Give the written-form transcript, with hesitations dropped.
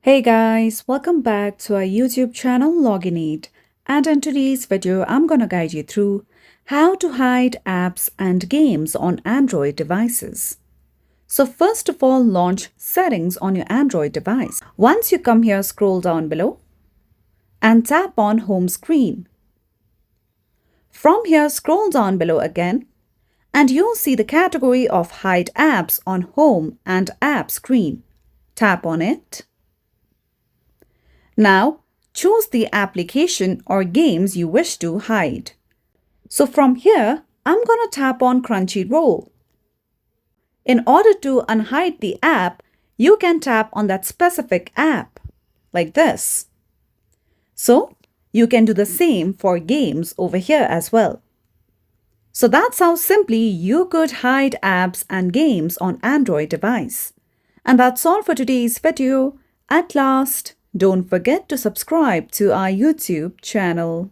Hey guys, welcome back to our YouTube channel Loginate, and in today's video I'm going to guide you through how to hide apps and games on Android devices. So first of all, launch settings on your Android device. Once you come here, scroll down below and tap on home screen. From here, scroll down below again and you'll see the category of hide apps on home and app screen. Tap on it. Now, choose the application or games you wish to hide. So from here, I'm going to tap on Crunchyroll. In order to unhide the app, you can tap on that specific app, like this. So, you can do the same for games over here as well. So that's how simply you could hide apps and games on Android device. And that's all for today's video. At last, don't forget to subscribe to our YouTube channel.